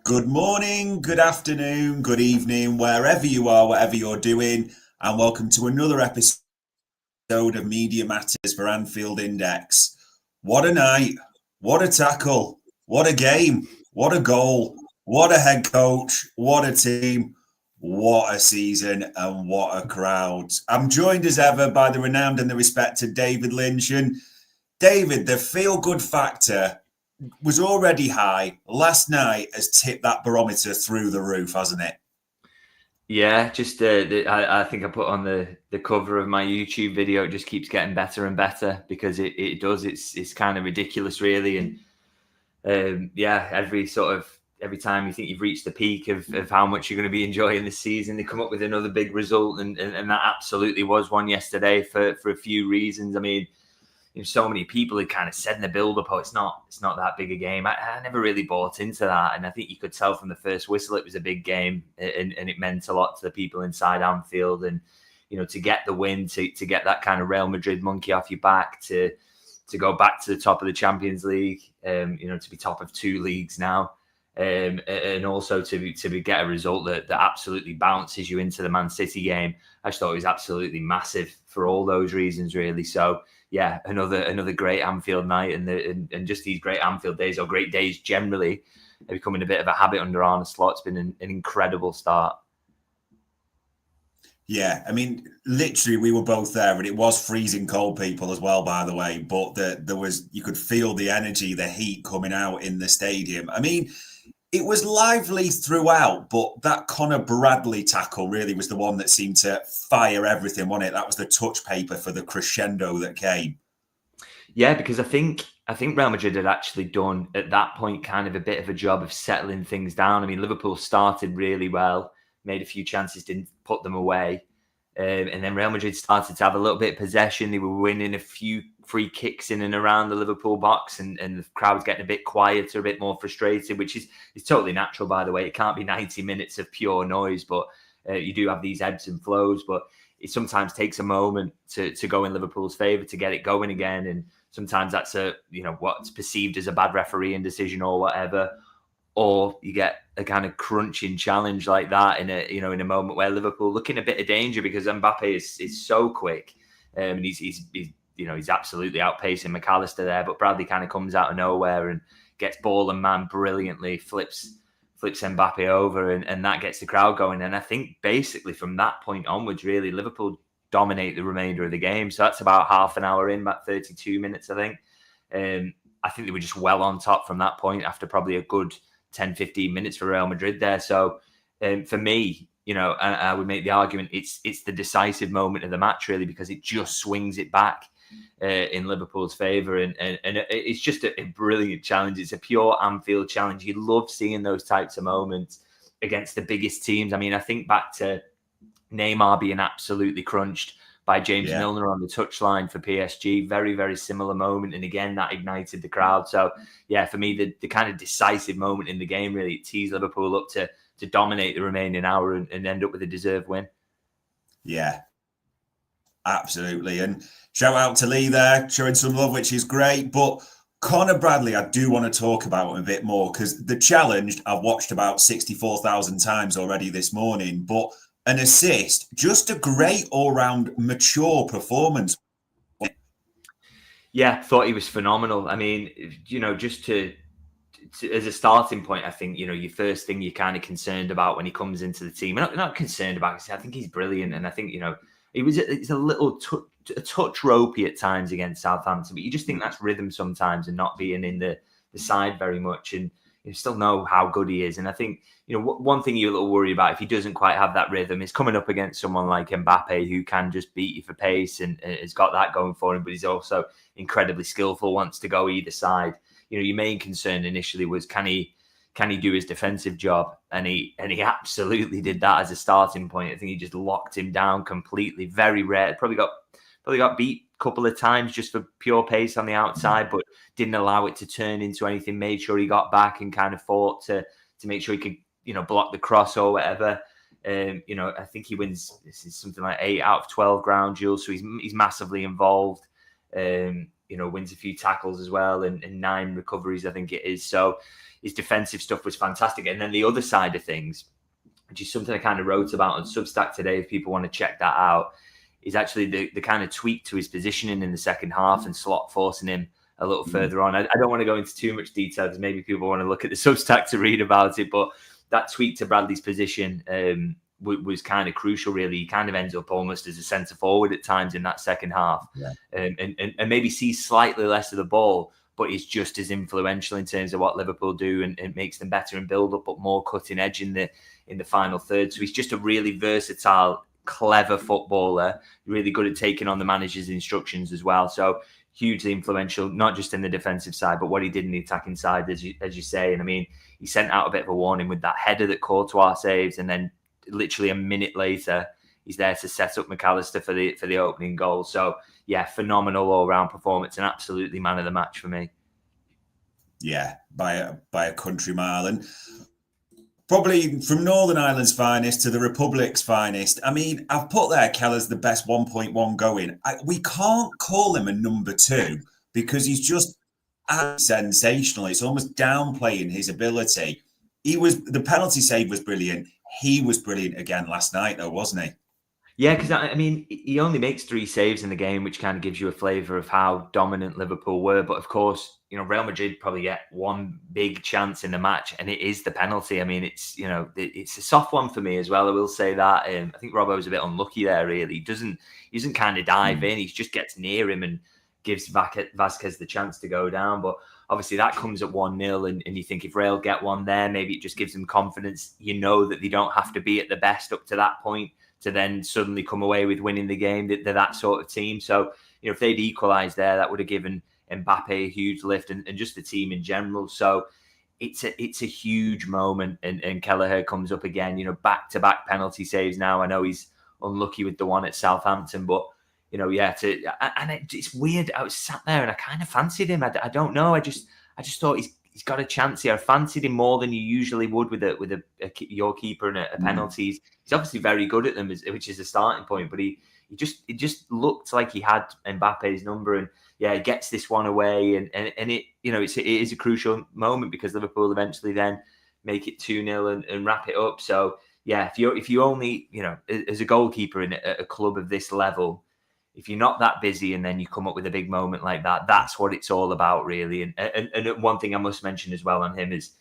Good morning, good afternoon, good evening, wherever you are, whatever you're doing, and welcome to another episode of Media Matters for Anfield Index. What a night, what a tackle, what a game, what a goal, what a head coach, what a team, what a season, and what a crowd. I'm joined as ever by the renowned and the respected David Lynch. And David, the feel good factor was already high. Last night has tipped that barometer through the roof, hasn't it? Yeah, just I think I put on the cover of my YouTube video. It just keeps getting better and better because it does. It's kind of ridiculous, really. And yeah, every time you think you've reached the peak of how much you're going to be enjoying this season, they come up with another big result, and that absolutely was one yesterday for a few reasons. I mean, so many people had kind of said in the build-up, "Oh, it's not that big a game." I never really bought into that, and I think you could tell from the first whistle it was a big game, and it meant a lot to the people inside Anfield. And to get the win, to get that kind of Real Madrid monkey off your back, to go back to the top of the Champions League, to be top of two leagues now, and also to get a result that absolutely bounces you into the Man City game. I just thought it was absolutely massive for all those reasons, really. So yeah, another great Anfield night, and just these great Anfield days, or great days generally, are becoming a bit of a habit under Arne Slot. It's been an incredible start. Yeah, I mean, literally, we were both there, and it was freezing cold, people, as well, by the way. But there was, you could feel the energy, the heat coming out in the stadium. I mean, it was lively throughout, but that Conor Bradley tackle really was the one that seemed to fire everything, wasn't it? That was the touch paper for the crescendo that came. Yeah, because I think Real Madrid had actually done at that point kind of a bit of a job of settling things down. I mean, Liverpool started really well, made a few chances, didn't put them away. And then Real Madrid started to have a little bit of possession. They were winning a few free kicks in and around the Liverpool box, and the crowd was getting a bit quieter, a bit more frustrated, which is totally natural, by the way. It can't be 90 minutes of pure noise, but you do have these ebbs and flows. But it sometimes takes a moment to go in Liverpool's favour to get it going again. And sometimes that's what's perceived as a bad refereeing decision or whatever, or you get a kind of crunching challenge like that in a moment where Liverpool look in a bit of danger because Mbappe is so quick, and he's absolutely outpacing McAllister there, but Bradley kind of comes out of nowhere and gets ball and man brilliantly, flips Mbappe over, and that gets the crowd going. And I think basically from that point onwards, really, Liverpool dominate the remainder of the game. So that's about half an hour in, about 32 minutes, I think. I think they were just well on top from that point after probably a good 10, 15 minutes for Real Madrid there. So for me, I would make the argument it's the decisive moment of the match, really, because it just swings it back in Liverpool's favour. And it's just a brilliant challenge. It's a pure Anfield challenge. You love seeing those types of moments against the biggest teams. I mean, I think back to Neymar being absolutely crunched by James Yeah. Milner on the touchline for PSG. Very, very similar moment. And again, that ignited the crowd. So, yeah, for me, the kind of decisive moment in the game, really, it teased Liverpool up to dominate the remaining hour and end up with a deserved win. Yeah, absolutely. And shout out to Lee there, showing some love, which is great. But Conor Bradley, I do want to talk about him a bit more because the challenge I've watched about 64,000 times already this morning. But an assist, just a great all round mature performance. Yeah, thought he was phenomenal. I mean, just to as a starting point, I think your first thing you're kind of concerned about when he comes into the team. Not concerned about. I think he's brilliant, and I think it's a little a touch ropey at times against Southampton, but you just think that's rhythm sometimes, and not being in the side very much, and you still know how good he is. And I think one thing you're a little worried about if he doesn't quite have that rhythm is coming up against someone like Mbappe, who can just beat you for pace and has got that going for him, but he's also incredibly skillful, wants to go either side. Your main concern initially was can he do his defensive job, and he absolutely did that as a starting point. I think he just locked him down completely. Very rare. Probably got beat a couple of times just for pure pace on the outside, but didn't allow it to turn into anything. Made sure he got back and kind of fought to make sure he could block the cross or whatever. I think he wins. This is something like 8 out of 12 ground duels, so he's massively involved. wins a few tackles as well and 9 recoveries, I think it is. So his defensive stuff was fantastic. And then the other side of things, which is something I kind of wrote about on Substack today, if people want to check that out, is actually the kind of tweak to his positioning in the second half and slot forcing him a little further on. I don't want to go into too much detail because maybe people want to look at the Substack to read about it, but that tweak to Bradley's position was kind of crucial, really. He kind of ends up almost as a centre forward at times in that second half, and maybe sees slightly less of the ball, but is just as influential in terms of what Liverpool do, and it makes them better in build-up, but more cutting edge in the final third. So he's just a really versatile, clever footballer, really good at taking on the manager's instructions as well. So hugely influential, not just in the defensive side, but what he did in the attacking side, as you say. And I mean, he sent out a bit of a warning with that header that Courtois saves, and then literally a minute later, he's there to set up McAllister for the opening goal. So yeah, phenomenal all-round performance and absolutely man of the match for me. Yeah, by a country mile. And probably from Northern Ireland's finest to the Republic's finest. I mean, I've put there Keller's the best 1.1 going. We can't call him a number 2 because he's just sensational. It's almost downplaying his ability. The penalty save was brilliant. He was brilliant again last night, though, wasn't he? Yeah, because I mean, he only makes 3 saves in the game, which kind of gives you a flavour of how dominant Liverpool were. But of course, Real Madrid probably get one big chance in the match, and it is the penalty. I mean, it's it's a soft one for me as well. I will say that. I think Robbo was a bit unlucky there. Really, he doesn't kind of dive in. He just gets near him and gives Vasquez the chance to go down. But obviously, that comes at 1-0, and you think if Real get one there, maybe it just gives them confidence. That they don't have to be at the best up to that point to then suddenly come away with winning the game. They're that sort of team. So, if they'd equalised there, that would have given Mbappe a huge lift and just the team in general. So it's a huge moment. And Kelleher comes up again, back-to-back penalty saves now. I know he's unlucky with the one at Southampton, but, it's weird. I was sat there and I kind of fancied him. I don't know. I just thought he's got a chance here. I fancied him more than you usually would with your keeper and a penalties. He's obviously very good at them, which is a starting point. But it just looked like he had Mbappe's number, and he gets this one away, and it it is a crucial moment because Liverpool eventually then make it 2-0 and wrap it up. So if you only as a goalkeeper in a club of this level, if you're not that busy and then you come up with a big moment like that, that's what it's all about, really. And one thing I must mention as well on him is,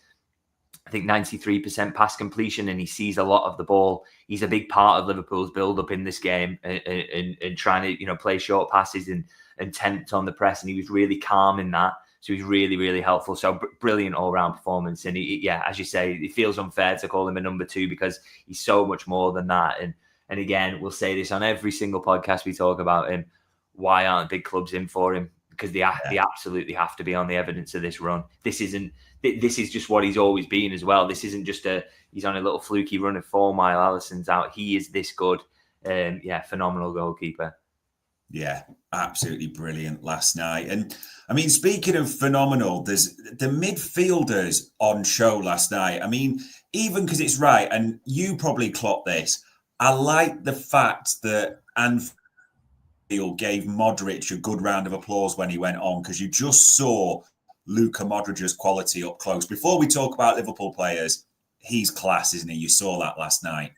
I think 93% pass completion, and he sees a lot of the ball. He's a big part of Liverpool's build-up in this game and trying to play short passes and tempt on the press, and he was really calm in that. So he's really, really helpful. So brilliant all-round performance. And as you say, it feels unfair to call him a number 2 because he's so much more than that. And again, we'll say this on every single podcast we talk about him. Why aren't big clubs in for him? Because they absolutely have to be on the evidence of this run. This is just what he's always been as well. This isn't just he's on a little fluky run of form while Alisson's out. He is this good. Phenomenal goalkeeper. Yeah, absolutely brilliant last night. And I mean, speaking of phenomenal, there's the midfielders on show last night. I mean, even because it's right, and you probably clocked this, I like the fact that Anfield gave Modric a good round of applause when he went on, because you just saw Luka Modric's quality up close. Before we talk about Liverpool players, he's class, isn't he? You saw that last night.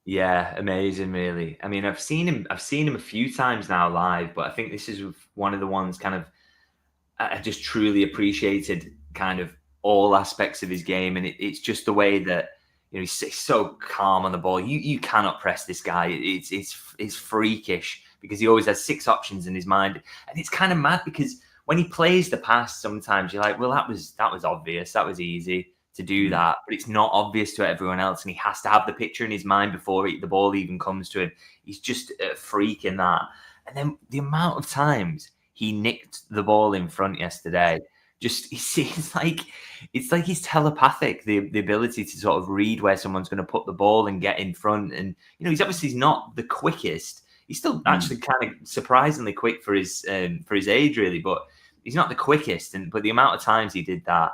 Yeah, amazing, really. I mean, I've seen him a few times now live, but I think this is one of the ones kind of I just truly appreciated kind of all aspects of his game, and it's just the way that he's so calm on the ball. You cannot press this guy. It's freakish because he always has 6 options in his mind, and it's kind of mad because when he plays the pass, sometimes you're like, well, that was obvious, that was easy to do that, but it's not obvious to everyone else, and he has to have the picture in his mind before the ball even comes to him. He's just a freak in that. And then the amount of times he nicked the ball in front yesterday, it's like he's telepathic, the ability to sort of read where someone's going to put the ball and get in front. And he's obviously not the quickest. He's still actually kind of surprisingly quick for his age, really, but he's not the quickest. But the amount of times he did that,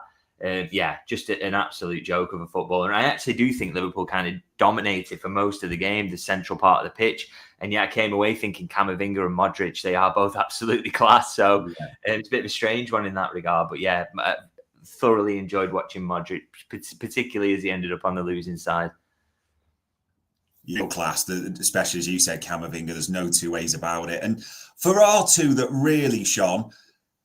Just an absolute joke of a footballer. And I actually do think Liverpool kind of dominated for most of the game, the central part of the pitch. And I came away thinking Camavinga and Modric, they are both absolutely class. So it's a bit of a strange one in that regard. But I thoroughly enjoyed watching Modric, particularly as he ended up on the losing side. Class, especially as you said, Camavinga, there's no two ways about it. And for our two that really shone,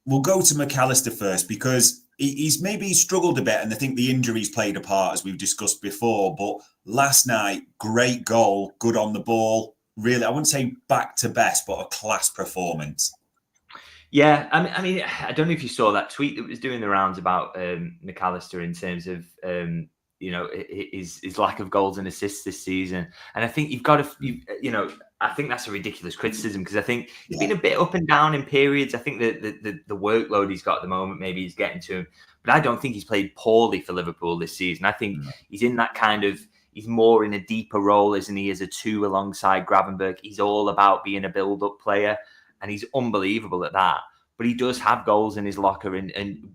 we'll go to McAllister first, because he's maybe struggled a bit, and I think the injuries played a part, as we've discussed before. But last night, great goal, good on the ball. Really, I wouldn't say back to best, but a class performance. Yeah, I mean, I don't know if you saw that tweet that was doing the rounds about McAllister in terms of his lack of goals and assists this season. And I think you've got to, I think that's a ridiculous criticism, because I think he's been a bit up and down in periods. I think the workload he's got at the moment, maybe he's getting to him. But I don't think he's played poorly for Liverpool this season. I think he's in that kind of, he's more in a deeper role, isn't he, as a two alongside Gravenberch. He's all about being a build-up player, and he's unbelievable at that. But he does have goals in his locker, and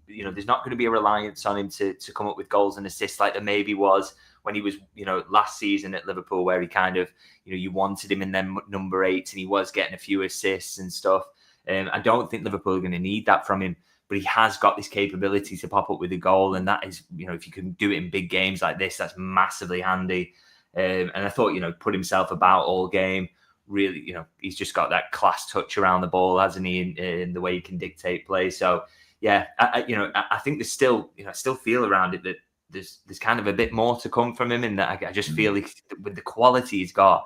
there's not going to be a reliance on him to come up with goals and assists like there maybe was when he was, last season at Liverpool, where he kind of, you wanted him in them number 8 and he was getting a few assists and stuff. I don't think Liverpool are going to need that from him, but he has got this capability to pop up with a goal, and that is, if you can do it in big games like this, that's massively handy. And I thought, put himself about all game. Really, he's just got that class touch around the ball, hasn't he, in the way he can dictate play. So, I think there's still, I still feel around it that there's kind of a bit more to come from him, in that I just feel like with the quality he's got,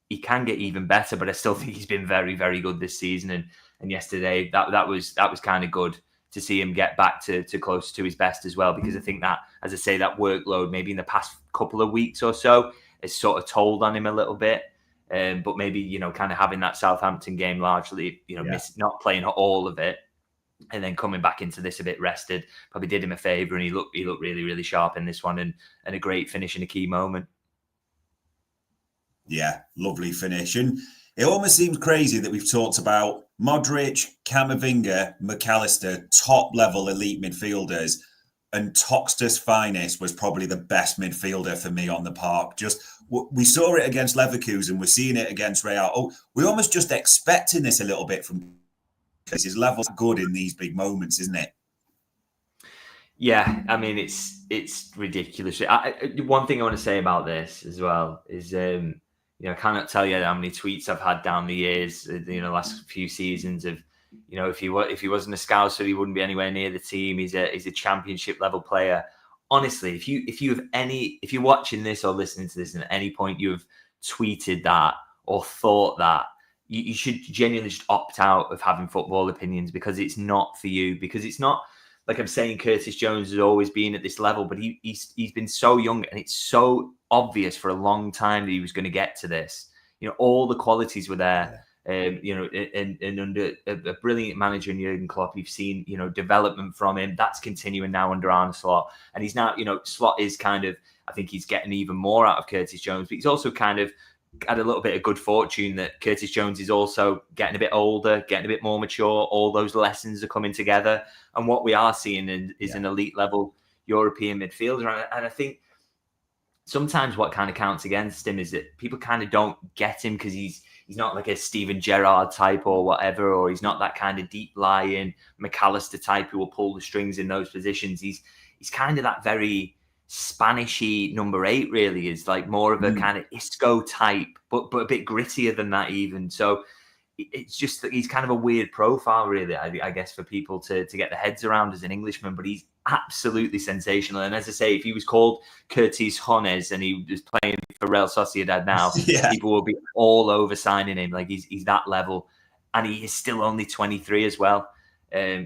he can get even better. But I still think he's been very, very good this season. And yesterday, that was kind of good to see him get back to close to his best as well, because I think that, as I say, that workload maybe in the past couple of weeks or so has sort of told on him a little bit. But maybe, kind of having that Southampton game largely, not playing all of it, and then coming back into this a bit rested, probably did him a favour, and he looked really, really sharp in this one, and a great finish in a key moment. Yeah, lovely finish. And it almost seems crazy that we've talked about Modric, Camavinga, McAllister, top-level elite midfielders, and Toxter's finest was probably the best midfielder for me on the park. We saw it against Leverkusen. We're seeing it against Real. We're almost just expecting this a little bit from, because his level's good in these big moments, isn't it? Yeah, I mean, it's ridiculous. One thing I want to say about this as well is, I cannot tell you how many tweets I've had down the years, last few seasons of, if he wasn't a Scouser, he wouldn't be anywhere near the team. He's a championship level player. Honestly, if you're watching this or listening to this, and at any point you have tweeted that or thought that, you should genuinely just opt out of having football opinions, because it's not for you. Because it's not, like I'm saying, Curtis Jones has always been at this level, but he's been so young, and it's so obvious for a long time that he was going to get to this. All the qualities were there. And under a brilliant manager in Jurgen Klopp, you've seen, development from him. That's continuing now under Arne Slot. And he's now, Slot is kind of, I think he's getting even more out of Curtis Jones, but he's also kind of had a little bit of good fortune that Curtis Jones is also getting a bit older, getting a bit more mature. All those lessons are coming together. And what we are seeing is an elite level European midfielder. And I think sometimes what kind of counts against him is that people kind of don't get him because he's not like a Steven Gerrard type or whatever, or he's not that kind of deep lying McAllister type who will pull the strings in those positions. He's kind of that very Spanishy number 8, really, is like more of a kind of Isco type, but a bit grittier than that even. So it's just that he's kind of a weird profile, really, I guess, for people to get their heads around as an Englishman, but he's absolutely sensational. And as I say, if he was called Curtis Jones and he was playing for Real Sociedad now, people will be all over signing him. Like he's that level, and he is still only 23 as well. I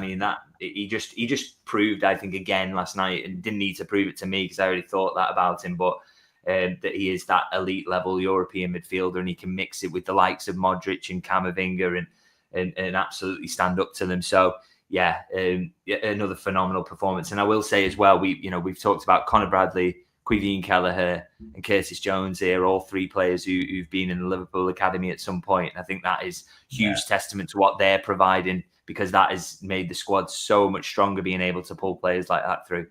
mean, that he just proved, I think, again last night, and didn't need to prove it to me because I already thought that about him, but that he is that elite level European midfielder, and he can mix it with the likes of Modric and Camavinga and absolutely stand up to them. So another phenomenal performance. And I will say as well, we've talked about Conor Bradley, Quiveen Kelleher and Curtis Jones here, all 3 players who've been in the Liverpool academy at some point. And I think that is huge testament to what they're providing because that has made the squad so much stronger, being able to pull players like that through.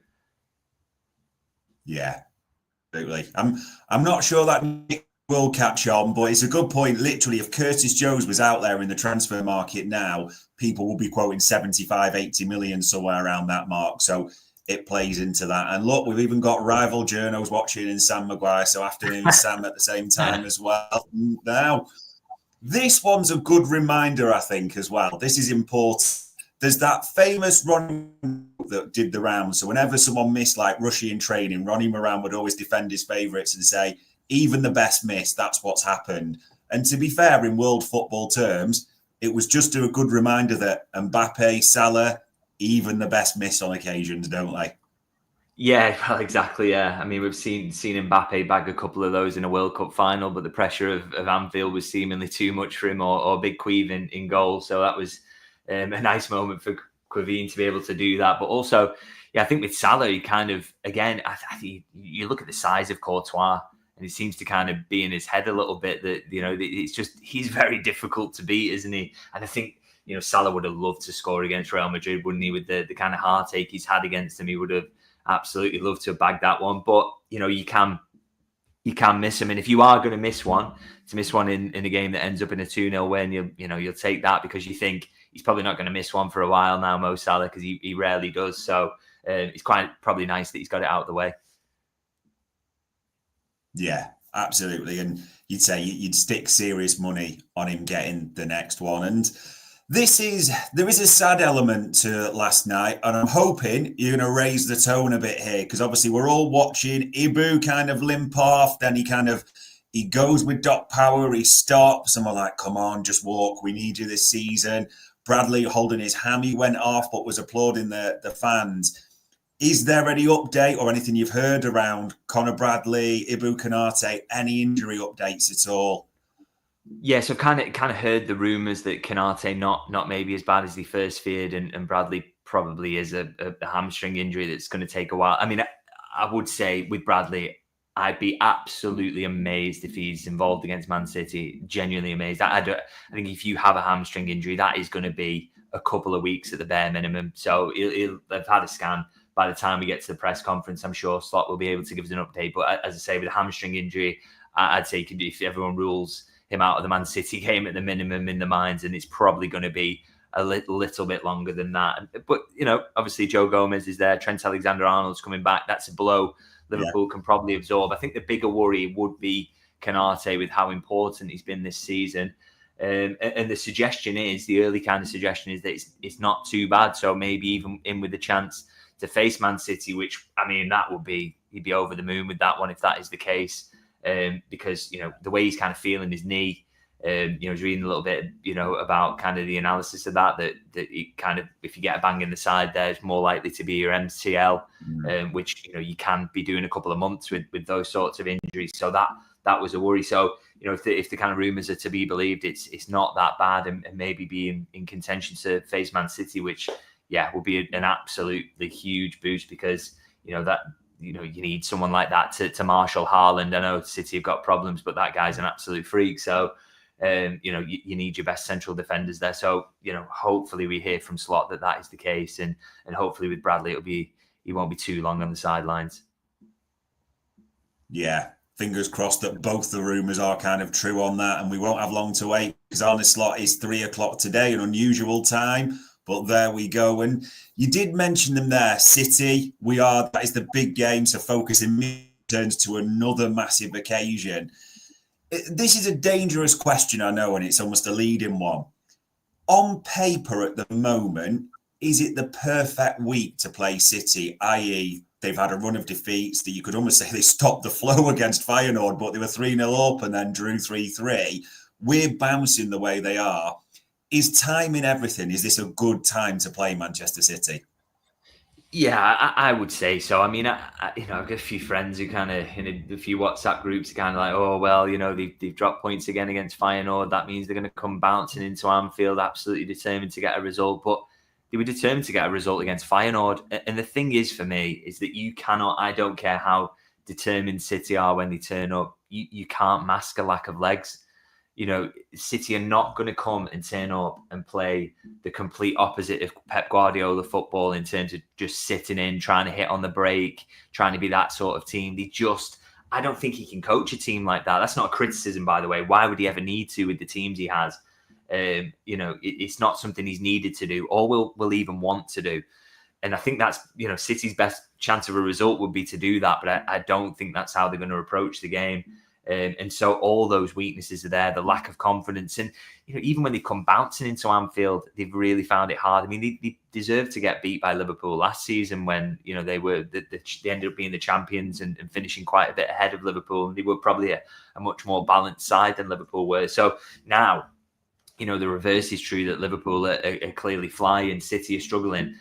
Yeah, absolutely. I'm not sure that Nick will catch on, but it's a good point. Literally, if Curtis Jones was out there in the transfer market now, people will be quoting 75, 80 million, somewhere around that mark. So it plays into that. And look, we've even got rival journos watching in Sam Maguire. So afternoon Sam at the same time as well. Now, this one's a good reminder, I think, as well. This is important. There's that famous Ronnie that did the rounds. So whenever someone missed like rushing training, Ronnie Moran would always defend his favourites and say, even the best miss, that's what's happened. And to be fair, in world football terms, it was just a good reminder that Mbappe, Salah, even the best miss on occasions, don't they? Yeah, well, exactly. Yeah, I mean, we've seen Mbappe bag a couple of those in a World Cup final, but the pressure of Anfield was seemingly too much for him, or Big Queeve in goal. So that was a nice moment for Queeve to be able to do that. But also, yeah, I think with Salah, he kind of, again, I think you look at the size of Courtois, and it seems to kind of be in his head a little bit that, it's just, he's very difficult to beat, isn't he? And I think, Salah would have loved to score against Real Madrid, wouldn't he? With the kind of heartache he's had against him, he would have absolutely loved to have bagged that one. But, you can miss him. And if you are going to miss one, in a game that ends up in a 2-0 win, you'll take that, because you think he's probably not going to miss one for a while now, Mo Salah, because he rarely does. So it's quite probably nice that he's got it out of the way. Yeah, absolutely. And you'd say you'd stick serious money on him getting the next one. And there is a sad element to last night, and I'm hoping you're going to raise the tone a bit here, because obviously we're all watching Ibu kind of limp off, then he goes with Doc Power, he stops, and we're like, come on, just walk, we need you this season. Bradley holding his hammy went off, but was applauding the fans. Is there any update or anything you've heard around Conor Bradley, Ibu Konate, any injury updates at all? Yeah, so kind of heard the rumours that Konate not maybe as bad as he first feared, and Bradley probably is a hamstring injury that's going to take a while. I mean, I would say with Bradley, I'd be absolutely amazed if he's involved against Man City. Genuinely amazed. I think if you have a hamstring injury, that is going to be a couple of weeks at the bare minimum. So he'll have had a scan. By the time we get to the press conference, I'm sure Slot will be able to give us an update. But as I say, with a hamstring injury, I'd say if everyone rules him out of the Man City game at the minimum in the minds, and it's probably going to be a little bit longer than that. But, obviously Joe Gomez is there. Trent Alexander-Arnold's coming back. That's a blow Liverpool can probably absorb. I think the bigger worry would be Konate, with how important he's been this season. And the early kind of suggestion is that it's not too bad. So maybe even in with the chance to face Man City, which, I mean, he'd be over the moon with that one if that is the case. Because, the way he's kind of feeling his knee, I was reading a little bit, about kind of the analysis of that it kind of, if you get a bang in the side there, it's more likely to be your MCL, which, you can be doing a couple of months with those sorts of injuries. So that was a worry. So, if the kind of rumours are to be believed, it's not that bad, and maybe be in contention to face Man City, which, will be an absolutely huge boost, because, you need someone like that to marshal Haaland. I know City have got problems, but that guy's an absolute freak. So, you need your best central defenders there. So, hopefully we hear from Slot that is the case. And hopefully with Bradley, he won't be too long on the sidelines. Yeah, fingers crossed that both the rumours are kind of true on that, and we won't have long to wait, because Arne Slot is 3:00 today, an unusual time. But there we go. And you did mention them there, City. That is the big game. So focusing turns to another massive occasion. This is a dangerous question, I know, and it's almost a leading one. On paper at the moment, is it the perfect week to play City? I.e., they've had a run of defeats that you could almost say they stopped the flow against Feyenoord, but they were 3-0 up and then drew 3-3. We're bouncing the way they are. Is timing everything? Is this a good time to play Manchester City? Yeah, I would say so. I mean, I've got a few friends who kind of, in a few WhatsApp groups, kind of like, oh, well, they've dropped points again against Feyenoord. That means they're going to come bouncing into Anfield, absolutely determined to get a result. But they were determined to get a result against Feyenoord. And the thing is, for me, is that you cannot, I don't care how determined City are when they turn up, you can't mask a lack of legs. City are not going to come and turn up and play the complete opposite of Pep Guardiola football in terms of just sitting in, trying to hit on the break, trying to be that sort of team. I don't think he can coach a team like that. That's not a criticism, by the way. Why would he ever need to with the teams he has? It's not something he's needed to do or will even want to do. And I think that's, City's best chance of a result would be to do that. But I don't think that's how they're going to approach the game. And so all those weaknesses are there, the lack of confidence. And, even when they come bouncing into Anfield, they've really found it hard. I mean, they deserved to get beat by Liverpool last season when, they ended up being the champions and finishing quite a bit ahead of Liverpool. And they were probably a much more balanced side than Liverpool were. So now, the reverse is true, that Liverpool are clearly flying, City are struggling.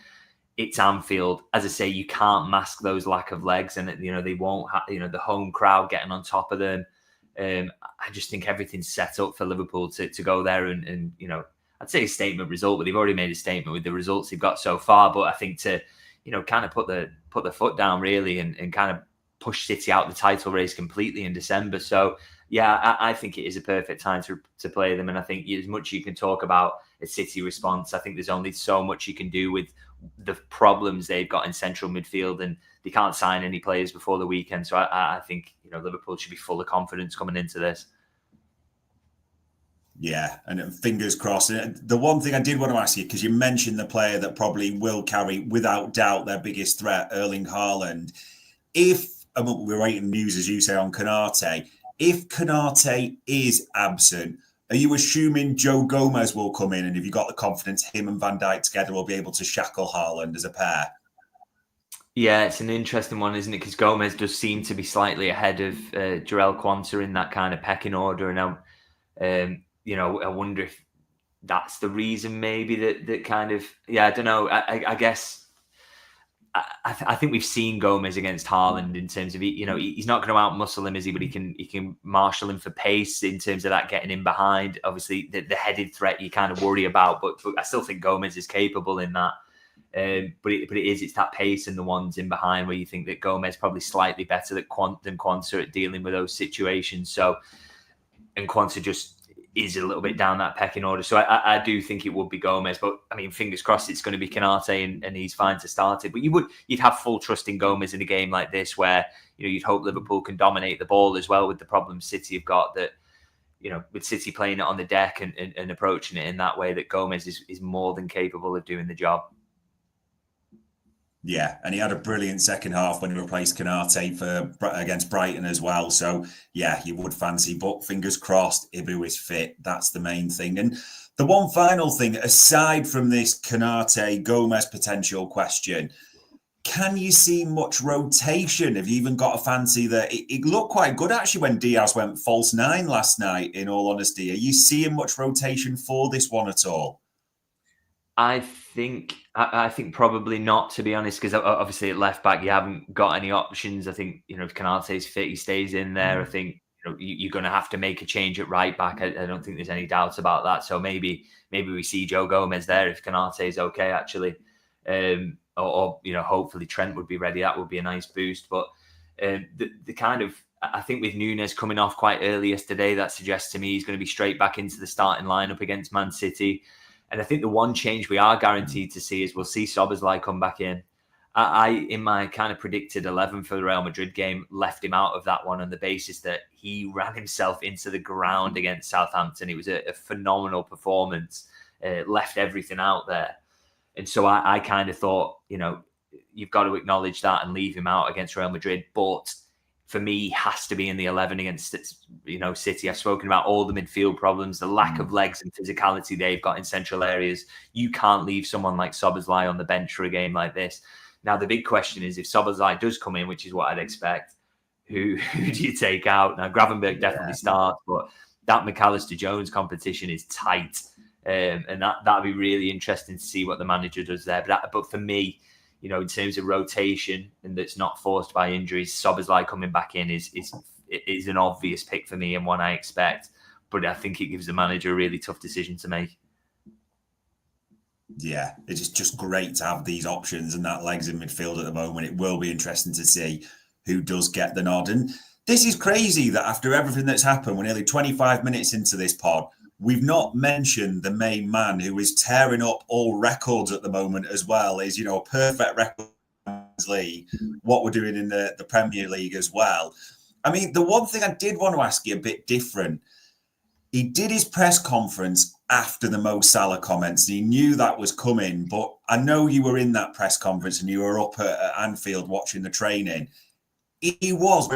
It's Anfield. As I say, you can't mask those lack of legs, and they won't have the home crowd getting on top of them. I just think everything's set up for Liverpool to go there and I'd say a statement result, but they've already made a statement with the results they've got so far. But I think to kind of put the foot down really and kind of push City out the title race completely in December. So yeah, I think it is a perfect time to play them. And I think as much you can talk about a City response, I think there's only so much you can do with the problems they've got in central midfield, and they can't sign any players before the weekend. So I think Liverpool should be full of confidence coming into this. Yeah, and fingers crossed. And the one thing I did want to ask you, because you mentioned the player that probably will carry, without doubt, their biggest threat, Erling Haaland. We're waiting news, as you say, on Konate. If Konate is absent, are you assuming Joe Gomez will come in? And have you got the confidence him and Van Dijk together will be able to shackle Haaland as a pair? Yeah, it's an interesting one, isn't it? Because Gomez does seem to be slightly ahead of Jarell Quansah in that kind of pecking order. And I wonder if that's the reason, maybe that kind of, I don't know. I guess I think we've seen Gomez against Haaland in terms of, he's not going to outmuscle him, is he? But he can marshal him for pace in terms of that getting in behind. Obviously, the headed threat you kind of worry about, but I still think Gomez is capable in that. But it's that pace and the ones in behind where you think that Gomez probably slightly better than Quansah at dealing with those situations. So, and Quansah just is a little bit down that pecking order. So I do think it would be Gomez, but I mean, fingers crossed it's going to be Konate and he's fine to start it. But you'd have full trust in Gomez in a game like this where, you'd hope Liverpool can dominate the ball as well with the problems City have got, that, with City playing it on the deck and approaching it in that way, that Gomez is more than capable of doing the job. Yeah, and he had a brilliant second half when he replaced Konate against Brighton as well. So, yeah, you would fancy, but fingers crossed, Ibu is fit. That's the main thing. And the one final thing, aside from this Konate-Gomez potential question, can you see much rotation? Have you even got a fancy that it looked quite good actually when Diaz went false 9 last night, in all honesty? Are you seeing much rotation for this one at all? I think probably not, to be honest, because obviously at left back you haven't got any options. I think if Konate's fit, he stays in there. I think you're going to have to make a change at right back. I don't think there's any doubt about that. So maybe we see Joe Gomez there if Konate is okay, actually, or hopefully Trent would be ready. That would be a nice boost. But the kind of, I think with Núñez coming off quite early yesterday, that suggests to me he's going to be straight back into the starting lineup against Man City. And I think the one change we are guaranteed to see is we'll see Szoboszlai come back in. I, in my kind of predicted 11 for the Real Madrid game, left him out of that one on the basis that he ran himself into the ground against Southampton. It was a phenomenal performance, left everything out there. And so I kind of thought, you've got to acknowledge that and leave him out against Real Madrid. But for me, he has to be in the 11 against, City. I've spoken about all the midfield problems, the lack of legs and physicality they've got in central areas. You can't leave someone like Szoboszlai on the bench for a game like this. Now, the big question is, if Szoboszlai does come in, which is what I'd expect, who do you take out? Now, Gravenberch definitely starts, but that McAllister-Jones competition is tight. And that'd be really interesting to see what the manager does there. But for me, in terms of rotation and that's not forced by injuries, Szoboszlai coming back in is an obvious pick for me and one I expect. But I think it gives the manager a really tough decision to make. Yeah, it's just great to have these options and that legs in midfield at the moment. It will be interesting to see who does get the nod. And This is crazy that after everything that's happened, we're nearly 25 minutes into this pod. We've not mentioned the main man who is tearing up all records at the moment as well. Is, a perfect record league, what we're doing in the Premier League as well. I mean, the one thing I did want to ask you a bit different. He did his press conference after the Mo Salah comments. He knew that was coming, but I know you were in that press conference and you were up at Anfield watching the training. He was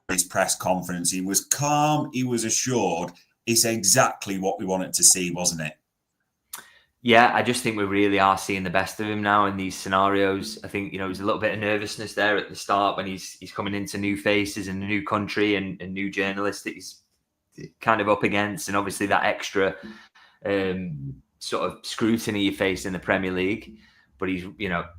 his press conference. He was calm. He was assured. It's exactly what we wanted to see, wasn't it? Yeah, I just think we really are seeing the best of him now in these scenarios. I think, there's a little bit of nervousness there at the start when he's coming into new faces and a new country and new journalists that he's kind of up against. And obviously that extra sort of scrutiny you face in the Premier League. But he's,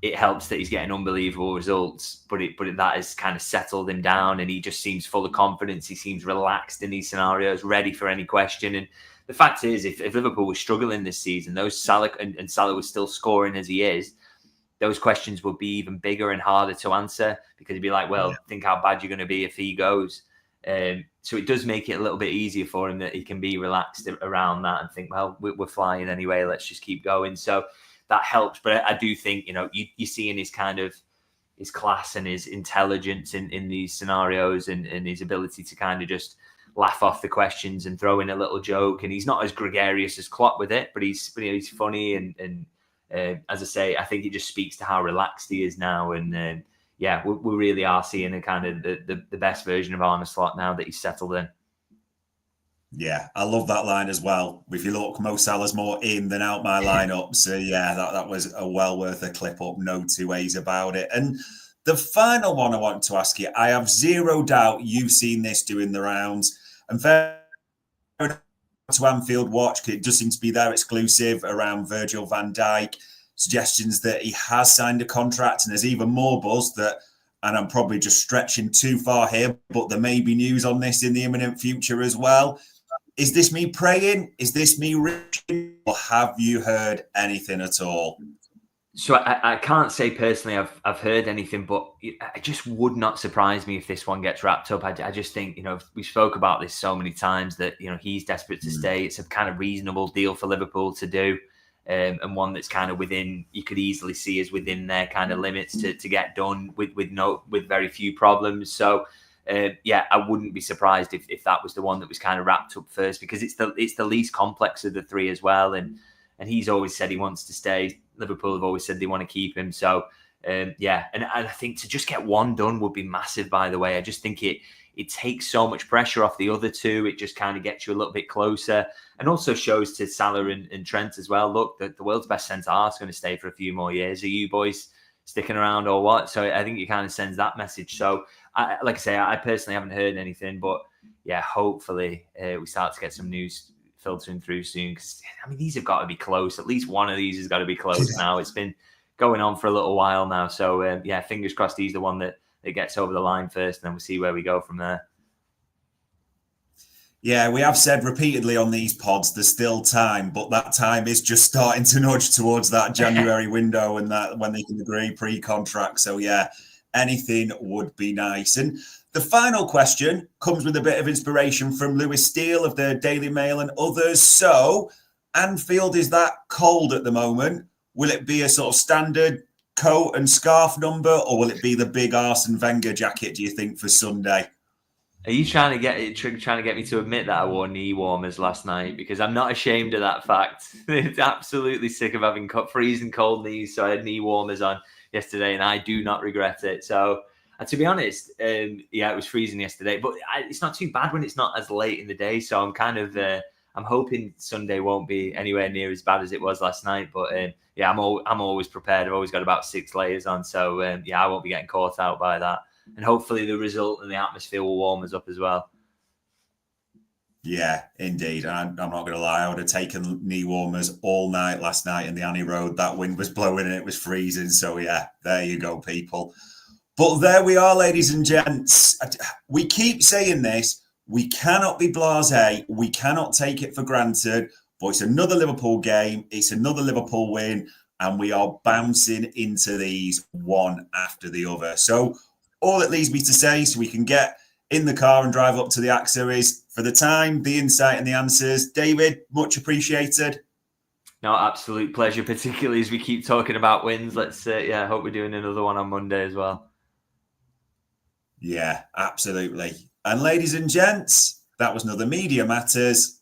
it helps that he's getting unbelievable results. But that has kind of settled him down, and he just seems full of confidence. He seems relaxed in these scenarios, ready for any question. And the fact is, if Liverpool was struggling this season, those Salah and Salah was still scoring as he is, those questions would be even bigger and harder to answer, because he'd be like, well, think how bad you're going to be if he goes. So it does make it a little bit easier for him that he can be relaxed around that and think, well, we're flying anyway, let's just keep going. So that helps. But I do think, you see in his kind of his class and his intelligence in these scenarios and his ability to kind of just laugh off the questions and throw in a little joke. And he's not as gregarious as Klopp with it, but he's funny. And as I say, I think it just speaks to how relaxed he is now. And we really are seeing a kind of the best version of Arne Slot now that he's settled in. Yeah, I love that line as well. If you look, Mo Salah's more in than out my lineup. So yeah, that was a well worth a clip up, no two ways about it. And the final one I want to ask you, I have zero doubt you've seen this doing the rounds. And fair enough to Anfield Watch, it does seem to be their exclusive around Virgil van Dijk. Suggestions that he has signed a contract, and there's even more buzz that, and I'm probably just stretching too far here, but there may be news on this in the imminent future as well. Is this me praying? Is this me reaching? Or have you heard anything at all? So I can't say personally I've heard anything, but it just would not surprise me if this one gets wrapped up. I just think, we spoke about this so many times that, he's desperate to stay. It's a kind of reasonable deal for Liverpool to do, and one that's kind of within, you could easily see as within their kind of limits to get done with very few problems. So I wouldn't be surprised if that was the one that was kind of wrapped up first, because it's the least complex of the three as well. And he's always said he wants to stay. Liverpool have always said they want to keep him. So and I think to just get one done would be massive, by the way. I just think it takes so much pressure off the other two. It just kind of gets you a little bit closer, and also shows to Salah and Trent as well, look, the world's best centre-half is going to stay for a few more years. Are you boys sticking around or what? So I think it kind of sends that message. So like I say, I personally haven't heard anything, but yeah, hopefully we start to get some news filtering through soon, because these have got to be close. At least one of these has got to be close now. It's been going on for a little while now. So fingers crossed he's the one that gets over the line first, and then we'll see where we go from there. Yeah, we have said repeatedly on these pods there's still time, but that time is just starting to nudge towards that January window and that when they can agree pre-contract. So yeah, anything would be nice. And the final question comes with a bit of inspiration from Lewis Steele of the Daily Mail and others. So Anfield is that cold at the moment. Will it be a sort of standard coat and scarf number, or will it be the big Arsene Wenger jacket, do you think, for Sunday? Are you trying to get me to admit that I wore knee warmers last night? Because I'm not ashamed of that fact. It's absolutely sick of having freezing cold knees, so I had knee warmers on yesterday, and I do not regret it. So, to be honest, it was freezing yesterday, but it's not too bad when it's not as late in the day. So I'm kind of I'm hoping Sunday won't be anywhere near as bad as it was last night. But I'm always prepared. I've always got about 6 layers on, so I won't be getting caught out by that. And hopefully the result and the atmosphere will warm us up as well. Yeah, indeed. I'm not going to lie. I would have taken knee warmers all night last night in the Annie Road. That wind was blowing and it was freezing. So yeah, there you go, people. But there we are, ladies and gents. We keep saying this. We cannot be blasé. We cannot take it for granted. But it's another Liverpool game. It's another Liverpool win. And we are bouncing into these one after the other. So all it leaves me to say, so we can get in the car and drive up to the AXA series. For the time, the insight and the answers, David, much appreciated. No, absolute pleasure, particularly as we keep talking about wins. Let's hope we're doing another one on Monday as well. Yeah, absolutely. And ladies and gents, that was another Media Matters